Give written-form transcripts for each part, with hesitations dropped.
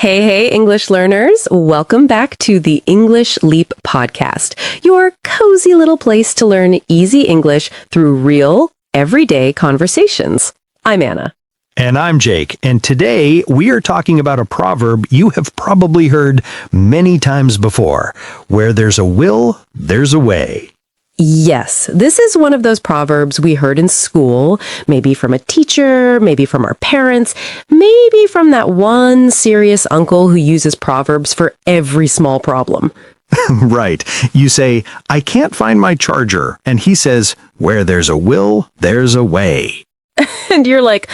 Hey, English learners. Welcome back to the English Leap podcast, your cozy little place to learn easy English through real, everyday conversations. I'm Anna. And I'm Jake, and today we are talking about a proverb you have probably heard many times before. Where there's a will, there's a way. Yes, this is one of those proverbs we heard in school, maybe from a teacher, maybe from our parents, maybe from that one serious uncle who uses proverbs for every small problem. Right. You say, I can't find my charger, and he says, where there's a will, there's a way. And you're like,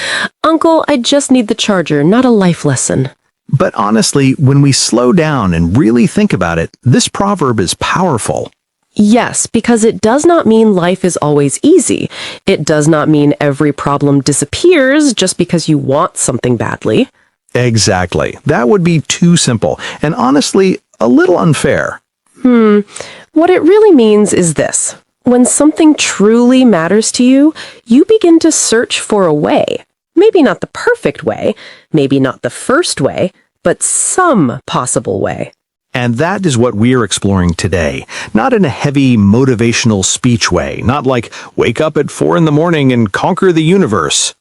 Uncle, I just need the charger, not a life lesson. But honestly, when we slow down and really think about it, this proverb is powerful. Yes, because it does not mean life is always easy. It does not mean every problem disappears just because you want something badly. Exactly. That would be too simple, and honestly, a little unfair. What it really means is this. When something truly matters to you, you begin to search for a way. Maybe not the perfect way, maybe not the first way, but some possible way. And that is what we are exploring today. Not in a heavy motivational speech way, not like wake up at 4 a.m. and conquer the universe.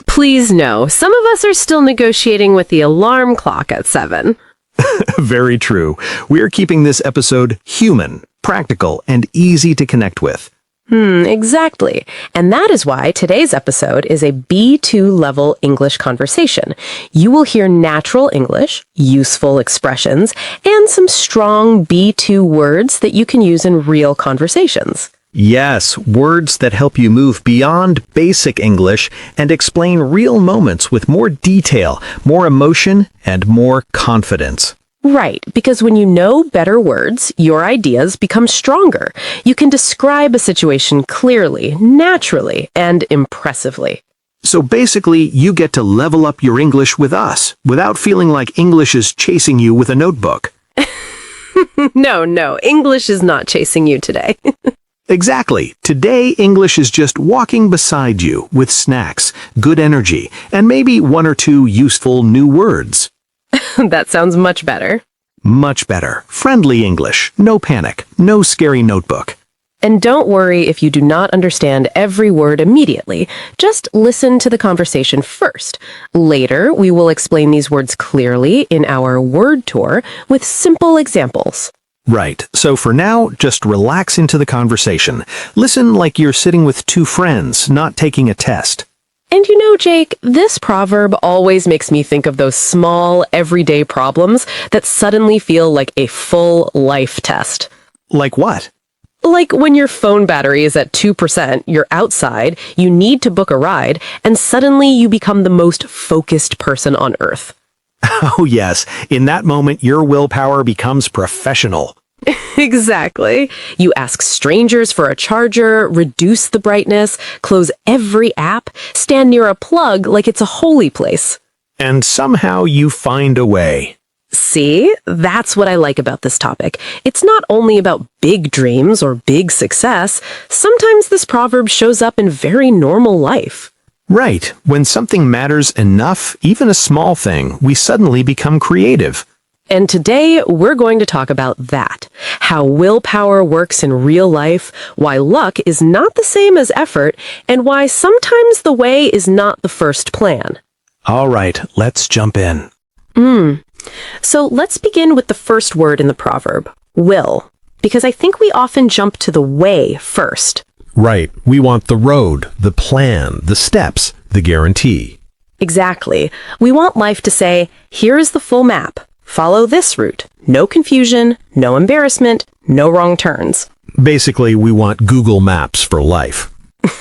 Please no, some of us are still negotiating with the alarm clock at 7. Very true. We are keeping this episode human, practical, and easy to connect with. Exactly. And that is why today's episode is a B2 level English conversation. You will hear natural English, useful expressions, and some strong B2 words that you can use in real conversations. Yes, words that help you move beyond basic English and explain real moments with more detail, more emotion, and more confidence. Right, because when you know better words, your ideas become stronger. You can describe a situation clearly, naturally, and impressively. So basically, you get to level up your English with us, without feeling like English is chasing you with a notebook. No, English is not chasing you today. Exactly. Today, English is just walking beside you with snacks, good energy, and maybe one or two useful new words. That sounds much better. Much better. Friendly English. No panic. No scary notebook. And don't worry if you do not understand every word immediately. Just listen to the conversation first. Later, we will explain these words clearly in our word tour with simple examples. Right. So for now, just relax into the conversation. Listen like you're sitting with two friends, not taking a test. And you know, Jake, this proverb always makes me think of those small, everyday problems that suddenly feel like a full life test. Like what? Like when your phone battery is at 2%, you're outside, you need to book a ride, and suddenly you become the most focused person on Earth. Oh yes, in that moment your willpower becomes professional. Exactly. You ask strangers for a charger, reduce the brightness, close every app, stand near a plug like it's a holy place. And somehow you find a way. See, that's what I like about this topic. It's not only about big dreams or big success. Sometimes this proverb shows up in very normal life. Right. When something matters enough, even a small thing, we suddenly become creative. And today, we're going to talk about that. How willpower works in real life, why luck is not the same as effort, and why sometimes the way is not the first plan. All right, let's jump in. So let's begin with the first word in the proverb, will, because I think we often jump to the way first. Right. We want the road, the plan, the steps, the guarantee. Exactly. We want life to say, here is the full map. Follow this route. No confusion, no embarrassment, no wrong turns. Basically, we want Google Maps for life.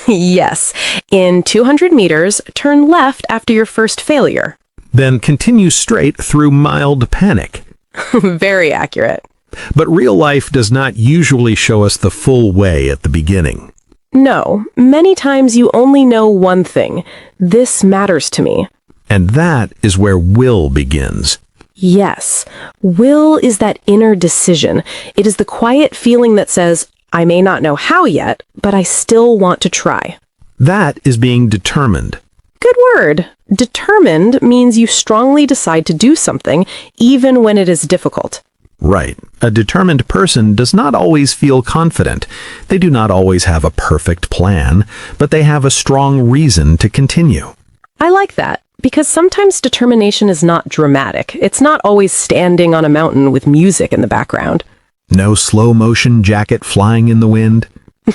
Yes. In 200 meters, turn left after your first failure. Then continue straight through mild panic. Very accurate. But real life does not usually show us the full way at the beginning. No, many times you only know one thing. This matters to me. And that is where will begins. Yes, will is that inner decision. It is the quiet feeling that says, I may not know how yet, but I still want to try. That is being determined. Good word. Determined means you strongly decide to do something, even when it is difficult. Right. A determined person does not always feel confident. They do not always have a perfect plan, but they have a strong reason to continue. I like that, because sometimes determination is not dramatic. It's not always standing on a mountain with music in the background. No slow-motion jacket flying in the wind.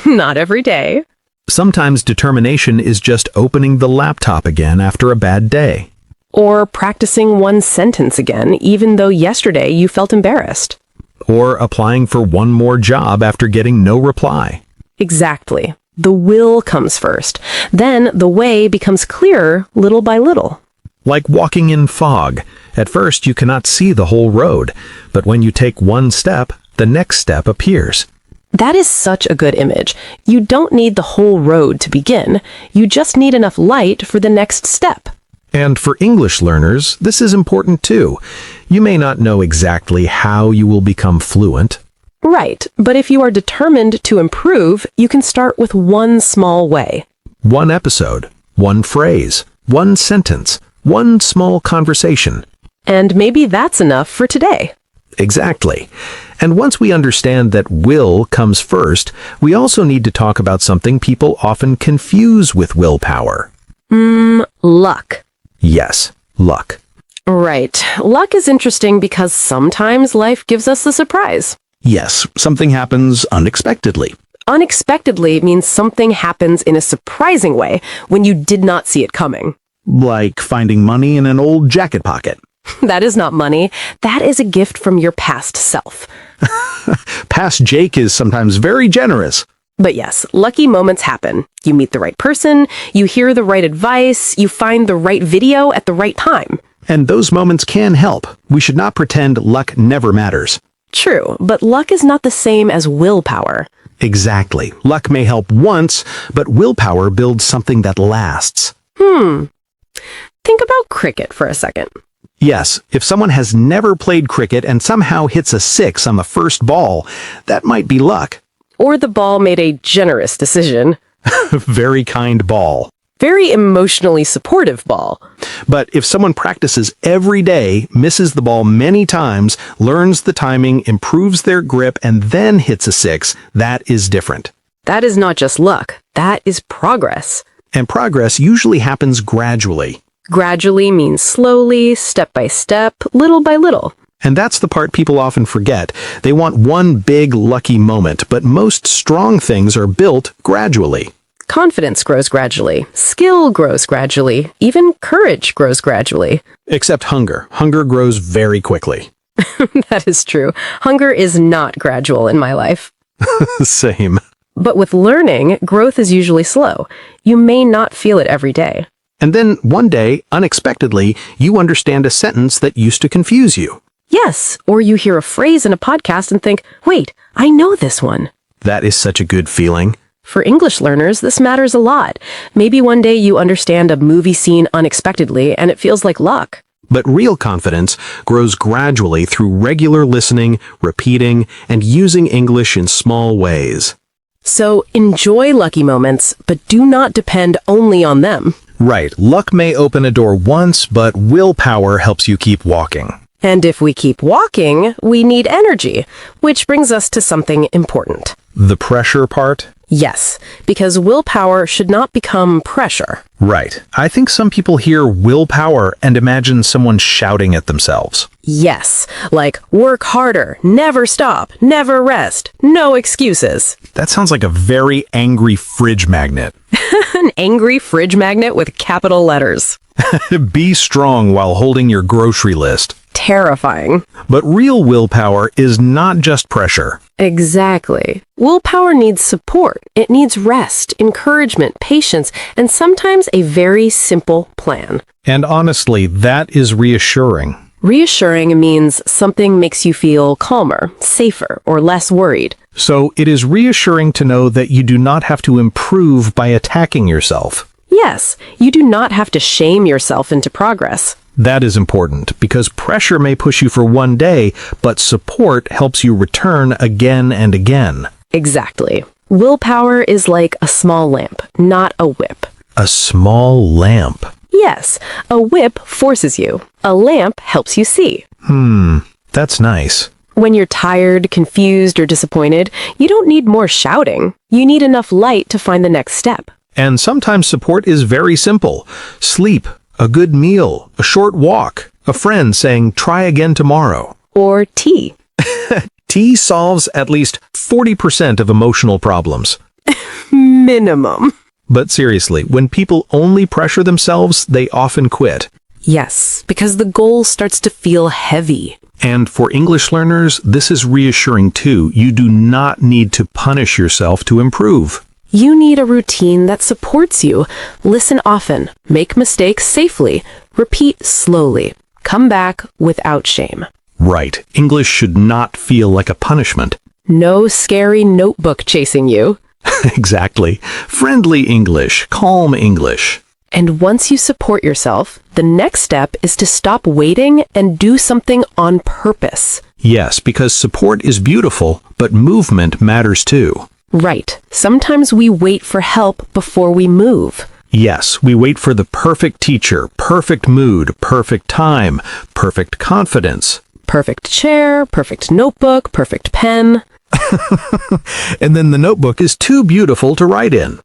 Not every day. Sometimes determination is just opening the laptop again after a bad day. Or practicing one sentence again, even though yesterday you felt embarrassed. Or applying for one more job after getting no reply. Exactly. The will comes first. Then the way becomes clearer little by little. Like walking in fog. At first you cannot see the whole road, but when you take one step, the next step appears. That is such a good image. You don't need the whole road to begin. You just need enough light for the next step. And for English learners, this is important too. You may not know exactly how you will become fluent. Right, but if you are determined to improve, you can start with one small way. One episode, one phrase, one sentence, one small conversation. And maybe that's enough for today. Exactly. And once we understand that will comes first, we also need to talk about something people often confuse with willpower. Luck. Yes, luck. Right. Luck is interesting because sometimes life gives us a surprise. Yes, something happens unexpectedly. Unexpectedly means something happens in a surprising way when you did not see it coming. Like finding money in an old jacket pocket. That is not money. That is a gift from your past self. Past Jake is sometimes very generous. But yes, lucky moments happen. You meet the right person, you hear the right advice, you find the right video at the right time. And those moments can help. We should not pretend luck never matters. True, but luck is not the same as willpower. Exactly. Luck may help once, but willpower builds something that lasts. Think about cricket for a second. Yes, if someone has never played cricket and somehow hits a 6 on the first ball, that might be luck. Or the ball made a generous decision. Very kind ball. Very emotionally supportive ball. But if someone practices every day, misses the ball many times, learns the timing, improves their grip, and then hits a 6, that is different. That is not just luck. That is progress. And progress usually happens gradually. Gradually means slowly, step by step, little by little. And that's the part people often forget. They want one big lucky moment, but most strong things are built gradually. Confidence grows gradually. Skill grows gradually. Even courage grows gradually. Except hunger. Hunger grows very quickly. That is true. Hunger is not gradual in my life. Same. But with learning, growth is usually slow. You may not feel it every day. And then one day, unexpectedly, you understand a sentence that used to confuse you. Yes, or you hear a phrase in a podcast and think, wait, I know this one. That is such a good feeling. For English learners, this matters a lot. Maybe one day you understand a movie scene unexpectedly and it feels like luck. But real confidence grows gradually through regular listening, repeating, and using English in small ways. So enjoy lucky moments, but do not depend only on them. Right. Luck may open a door once, but willpower helps you keep walking. And if we keep walking, we need energy, which brings us to something important. The pressure part? Yes, because willpower should not become pressure. Right. I think some people hear willpower and imagine someone shouting at themselves. Yes, like work harder, never stop, never rest, no excuses. That sounds like a very angry fridge magnet. An angry fridge magnet with capital letters. Be strong while holding your grocery list. Terrifying. But real willpower is not just pressure. Exactly. Willpower needs support. It needs rest, encouragement, patience, and sometimes a very simple plan. And honestly, that is reassuring. Reassuring means something makes you feel calmer, safer, or less worried. So it is reassuring to know that you do not have to improve by attacking yourself. Yes, you do not have to shame yourself into progress. That is important because pressure may push you for one day, but support helps you return again and again. Exactly. Willpower is like a small lamp, not a whip. A small lamp. Yes, a whip forces you. A lamp helps you see. That's nice. When you're tired, confused, or disappointed, you don't need more shouting. You need enough light to find the next step. And sometimes support is very simple. Sleep, a good meal, a short walk, a friend saying, try again tomorrow. Or tea. Tea solves at least 40% of emotional problems. Minimum. But seriously, when people only pressure themselves, they often quit. Yes, because the goal starts to feel heavy. And for English learners, this is reassuring too. You do not need to punish yourself to improve. You need a routine that supports you. Listen often, make mistakes safely, repeat slowly, come back without shame. Right. English should not feel like a punishment. No scary notebook chasing you. Exactly. Friendly English, calm English. And once you support yourself, the next step is to stop waiting and do something on purpose. Yes, because support is beautiful, but movement matters too. Right. Sometimes we wait for help before we move. Yes, we wait for the perfect teacher, perfect mood, perfect time, perfect confidence. Perfect chair, perfect notebook, perfect pen. And then the notebook is too beautiful to write in.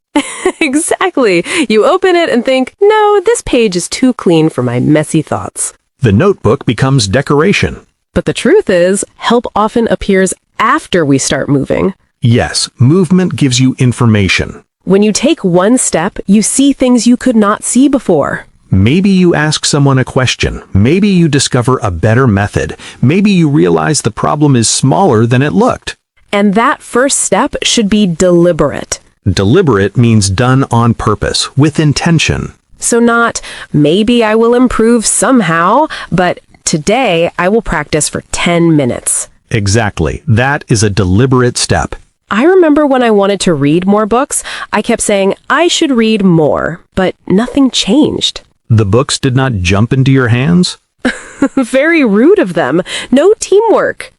Exactly. You open it and think, no, this page is too clean for my messy thoughts. The notebook becomes decoration. But the truth is, help often appears after we start moving. Yes, movement gives you information. When you take one step, you see things you could not see before. Maybe you ask someone a question. Maybe you discover a better method. Maybe you realize the problem is smaller than it looked. And that first step should be deliberate. Deliberate means done on purpose, with intention. So not, maybe I will improve somehow, but today I will practice for 10 minutes. Exactly. That is a deliberate step. I remember when I wanted to read more books, I kept saying I should read more, but nothing changed. The books did not jump into your hands? Very rude of them. No teamwork.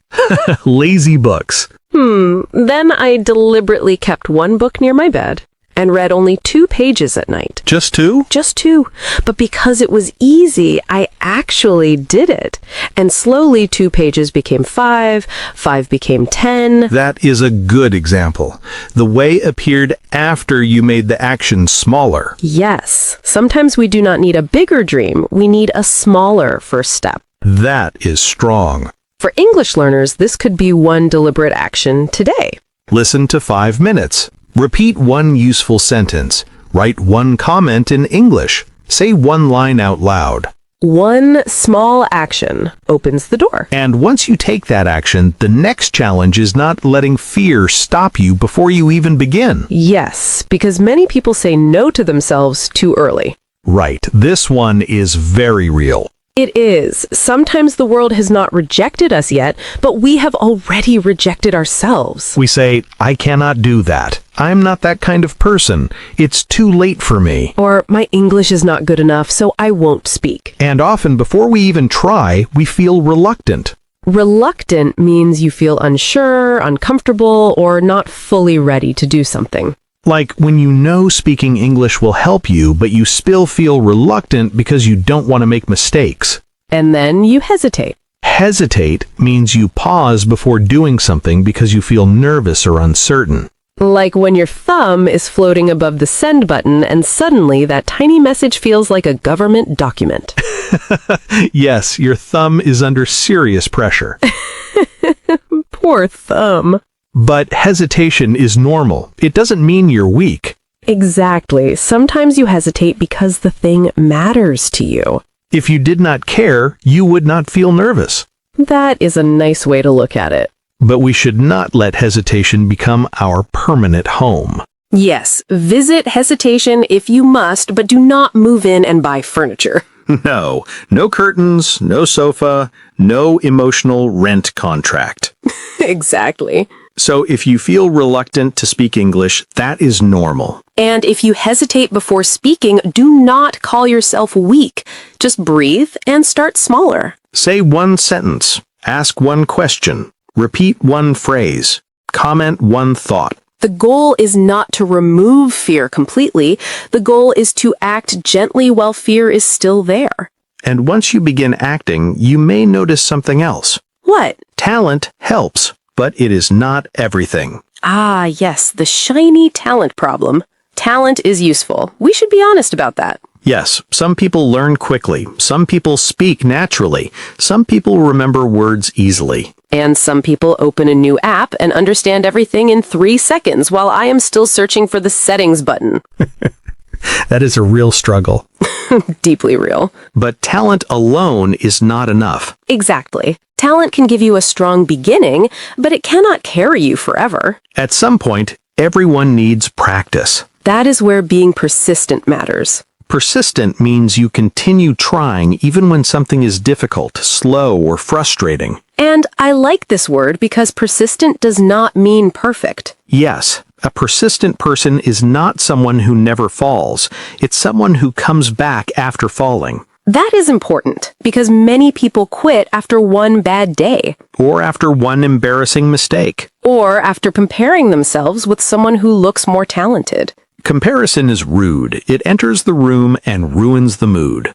Lazy books. Then I deliberately kept one book near my bed and read only 2 pages at night. Just 2? Just 2. But because it was easy, I actually did it. And slowly 2 pages became 5, 5 became 10. That is a good example. The way appeared after you made the action smaller. Yes. Sometimes we do not need a bigger dream. We need a smaller first step. That is strong. For English learners, this could be one deliberate action today. Listen to 5 minutes. Repeat one useful sentence. Write one comment in English. Say one line out loud. One small action opens the door. And once you take that action, the next challenge is not letting fear stop you before you even begin. Yes, because many people say no to themselves too early. Right. This one is very real. It is. Sometimes the world has not rejected us yet, but we have already rejected ourselves. We say, I cannot do that. I'm not that kind of person. It's too late for me. Or, my English is not good enough, so I won't speak. And often before we even try, we feel reluctant. Reluctant means you feel unsure, uncomfortable, or not fully ready to do something. Like when you know speaking English will help you, but you still feel reluctant because you don't want to make mistakes. And then you hesitate. Hesitate means you pause before doing something because you feel nervous or uncertain. Like when your thumb is floating above the send button and suddenly that tiny message feels like a government document. Yes, your thumb is under serious pressure. Poor thumb. But hesitation is normal. It doesn't mean you're weak. Exactly. Sometimes you hesitate because the thing matters to you. If you did not care, you would not feel nervous. That is a nice way to look at it. But we should not let hesitation become our permanent home. Yes, visit hesitation if you must, but do not move in and buy furniture. No curtains, no sofa, no emotional rent contract. Exactly. So if you feel reluctant to speak English, that is normal. And if you hesitate before speaking, do not call yourself weak. Just breathe and start smaller. Say one sentence, ask one question, repeat one phrase, comment one thought. The goal is not to remove fear completely. The goal is to act gently while fear is still there. And once you begin acting, you may notice something else. What? Talent helps, but it is not everything. Ah, yes, the shiny talent problem. Talent is useful. We should be honest about that. Yes, some people learn quickly. Some people speak naturally. Some people remember words easily. And some people open a new app and understand everything in 3 seconds while I am still searching for the settings button. That is a real struggle. Deeply real. But talent alone is not enough. Exactly. Talent can give you a strong beginning, but it cannot carry you forever. At some point, everyone needs practice. That is where being persistent matters. Persistent means you continue trying even when something is difficult, slow, or frustrating. And I like this word because persistent does not mean perfect. Yes, a persistent person is not someone who never falls. It's someone who comes back after falling. That is important because many people quit after one bad day. Or after one embarrassing mistake. Or after comparing themselves with someone who looks more talented. Comparison is rude. It enters the room and ruins the mood.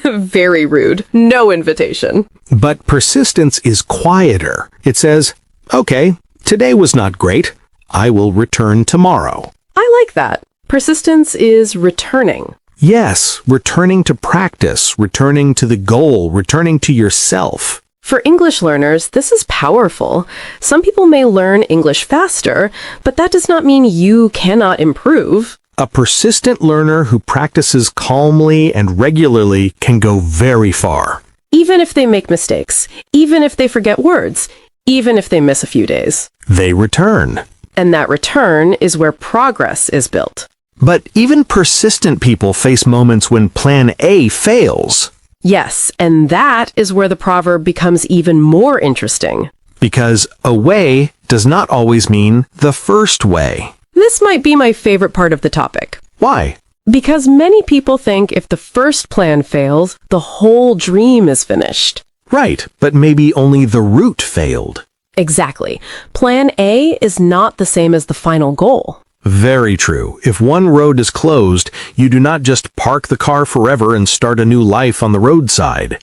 Very rude. No invitation. But persistence is quieter. It says, okay, today was not great. I will return tomorrow. I like that. Persistence is returning. Yes, returning to practice, returning to the goal, returning to yourself. For English learners, this is powerful. Some people may learn English faster, but that does not mean you cannot improve. A persistent learner who practices calmly and regularly can go very far. Even if they make mistakes, even if they forget words, even if they miss a few days. They return. And that return is where progress is built. But even persistent people face moments when plan A fails. Yes, and that is where the proverb becomes even more interesting. Because a way does not always mean the first way. This might be my favorite part of the topic. Why? Because many people think if the first plan fails, the whole dream is finished. Right, but maybe only the route failed. Exactly. Plan A is not the same as the final goal. Very true. If one road is closed, you do not just park the car forever and start a new life on the roadside.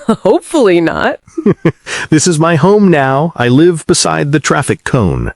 Hopefully not. This is my home now. I live beside the traffic cone.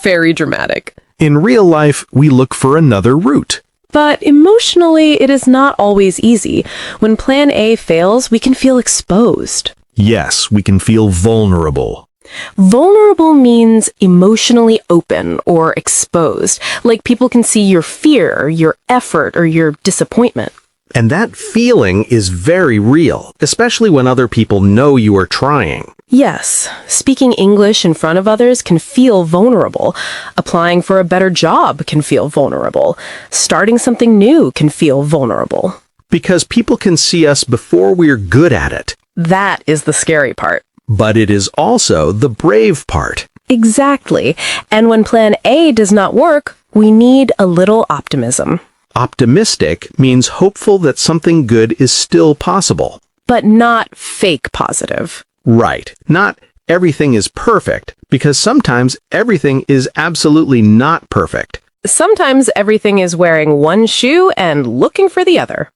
Very dramatic. In real life, we look for another route. But emotionally, it is not always easy. When plan A fails, we can feel exposed. Yes, we can feel vulnerable. Vulnerable means emotionally open or exposed, like people can see your fear, your effort, or your disappointment. And that feeling is very real, especially when other people know you are trying. Yes, speaking English in front of others can feel vulnerable. Applying for a better job can feel vulnerable. Starting something new can feel vulnerable. Because people can see us before we're good at it. That is the scary part. But it is also the brave part. Exactly. And when plan A does not work, we need a little optimism. Optimistic means hopeful that something good is still possible. But not fake positive. Right. Not everything is perfect, because sometimes everything is absolutely not perfect. Sometimes everything is wearing one shoe and looking for the other.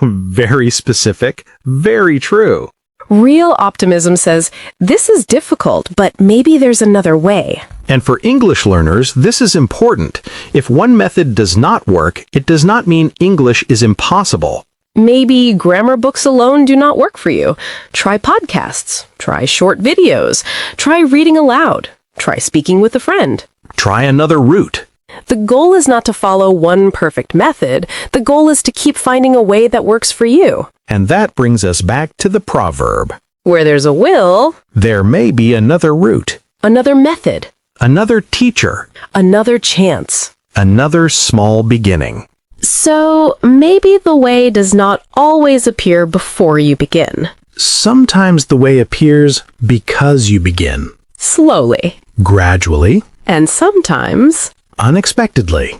Very specific. Very true. Real optimism says, this is difficult, but maybe there's another way. And for English learners, this is important. If one method does not work, it does not mean English is impossible. Maybe grammar books alone do not work for you. Try podcasts. Try short videos. Try reading aloud. Try speaking with a friend. Try another route. The goal is not to follow one perfect method. The goal is to keep finding a way that works for you. And that brings us back to the proverb. Where there's a will, There may be another route. another method, Another teacher. another chance. Another small beginning. So maybe the way does not always appear before you begin. Sometimes the way appears because you begin. Slowly. Gradually. And sometimes Unexpectedly.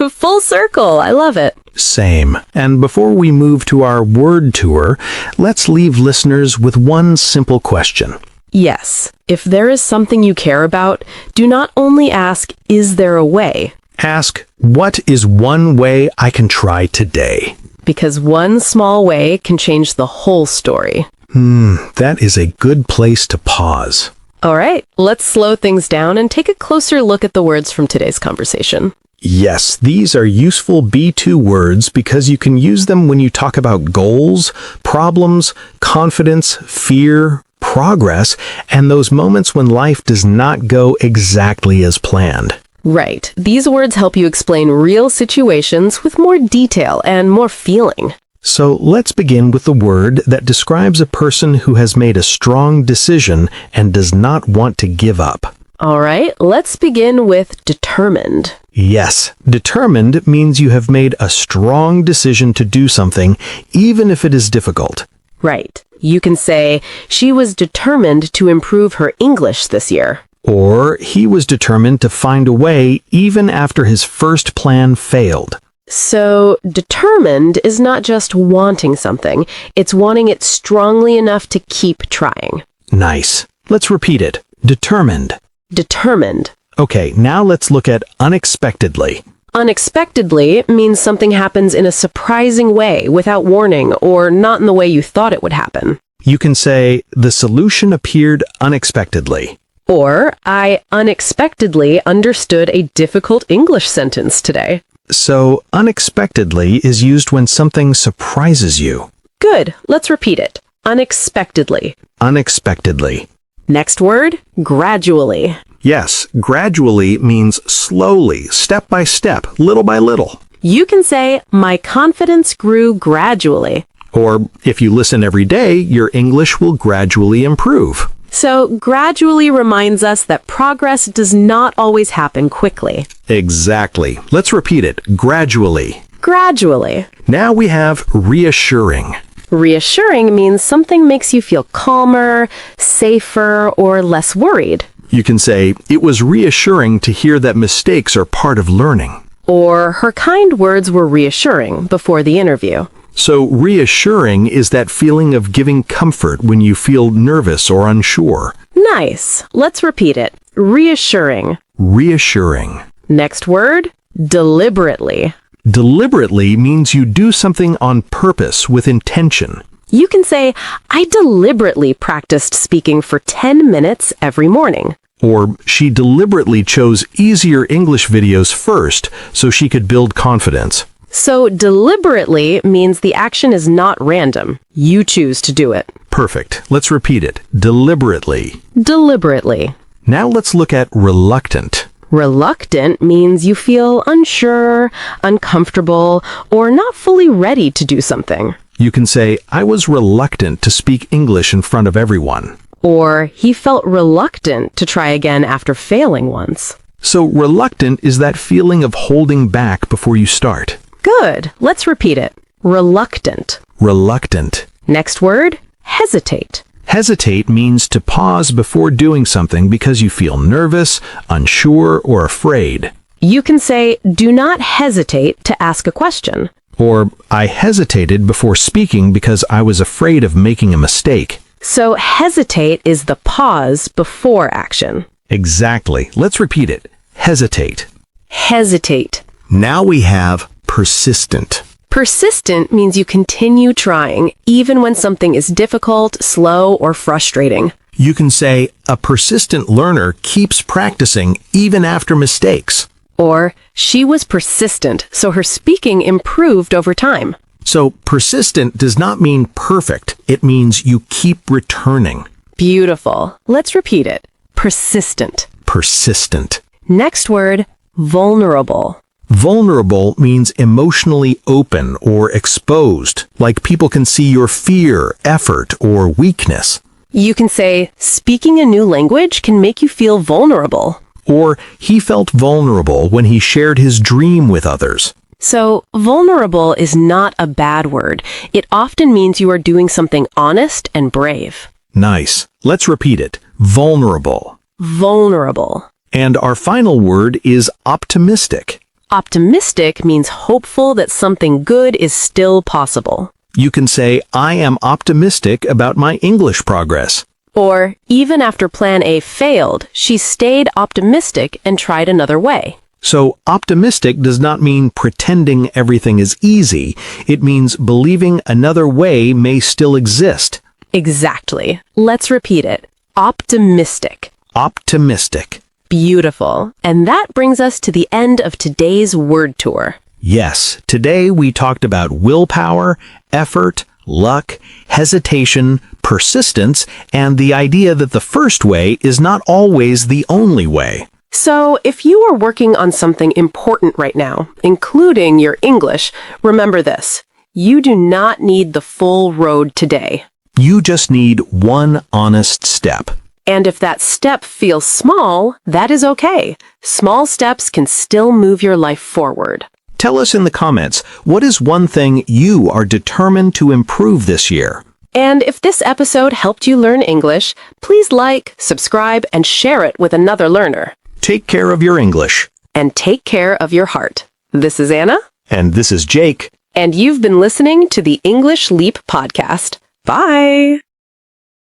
full circle. I love it. Same. And before we move to our word tour, let's leave listeners with one simple question. Yes, if there is something you care about, do not only ask, is there a way? Ask, what is one way I can try today? Because one small way can change the whole story. That is a good place to pause. All right, let's slow things down and take a closer look at the words from today's conversation. Yes, these are useful B2 words because you can use them when you talk about goals, problems, confidence, fear, progress, and those moments when life does not go exactly as planned. Right. These words help you explain real situations with more detail and more feeling. So let's begin with the word that describes a person who has made a strong decision and does not want to give up. All right, let's begin with determined. Yes, determined means you have made a strong decision to do something, even if it is difficult. Right. You can say, she was determined to improve her English this year. Or he was determined to find a way even after his first plan failed. So, determined is not just wanting something, it's wanting it strongly enough to keep trying. Nice. Let's repeat it. Determined. Determined. Okay, now let's look at unexpectedly. Unexpectedly means something happens in a surprising way, without warning, or not in the way you thought it would happen. You can say, the solution appeared unexpectedly. Or, I unexpectedly understood a difficult English sentence today. So, unexpectedly is used when something surprises you. Good. Let's repeat it. Unexpectedly. Unexpectedly. Next word, gradually. Yes, gradually means slowly, step by step, little by little. You can say, my confidence grew gradually. Or, if you listen every day, your English will gradually improve. So, gradually reminds us that progress does not always happen quickly. Exactly. Let's repeat it. Gradually. Gradually. Now we have reassuring. Reassuring means something makes you feel calmer, safer, or less worried. You can say, it was reassuring to hear that mistakes are part of learning. Or, her kind words were reassuring before the interview. So reassuring is that feeling of giving comfort when you feel nervous or unsure. Nice. Let's repeat it. Reassuring. Reassuring. Next word, deliberately. Deliberately means you do something on purpose with intention. You can say, I deliberately practiced speaking for 10 minutes every morning. Or she deliberately chose easier English videos first so she could build confidence. So deliberately means the action is not random. You choose to do it. Perfect. Let's repeat it. Deliberately. Deliberately. Now let's look at reluctant. Reluctant means you feel unsure, uncomfortable, or not fully ready to do something. You can say, I was reluctant to speak English in front of everyone. Or he felt reluctant to try again after failing once. So reluctant is that feeling of holding back before you start. Good. Let's repeat it. Reluctant. Reluctant. Next word, hesitate. Hesitate means to pause before doing something because you feel nervous, unsure, or afraid. You can say, do not hesitate to ask a question. Or, I hesitated before speaking because I was afraid of making a mistake. So hesitate is the pause before action. Exactly. Let's repeat it. Hesitate. Hesitate. Now we have persistent. Persistent means you continue trying, even when something is difficult, slow, or frustrating. You can say, a persistent learner keeps practicing even after mistakes. Or, she was persistent, so her speaking improved over time. So, persistent does not mean perfect. It means you keep returning. Beautiful. Let's repeat it. Persistent. Persistent. Next word, vulnerable. Vulnerable means emotionally open or exposed, like people can see your fear, effort, or weakness. You can say, speaking a new language can make you feel vulnerable. Or, he felt vulnerable when he shared his dream with others. So, vulnerable is not a bad word. It often means you are doing something honest and brave. Nice. Let's repeat it. Vulnerable. Vulnerable. And our final word is optimistic. Optimistic means hopeful that something good is still possible. You can say, I am optimistic about my English progress. Or, even after plan A failed, she stayed optimistic and tried another way. So optimistic does not mean pretending everything is easy. It means believing another way may still exist. Exactly. Let's repeat it. Optimistic. Optimistic. Beautiful. And that brings us to the end of today's word tour. Yes, today we talked about willpower, effort, luck, hesitation, persistence, and the idea that the first way is not always the only way. So, if you are working on something important right now, including your English, remember this. You do not need the full road today. You just need one honest step. And if that step feels small, that is okay. Small steps can still move your life forward. Tell us in the comments, what is one thing you are determined to improve this year? And if this episode helped you learn English, please like, subscribe, and share it with another learner. Take care of your English. And take care of your heart. This is Anna. And this is Jake. And you've been listening to the English Leap podcast. Bye!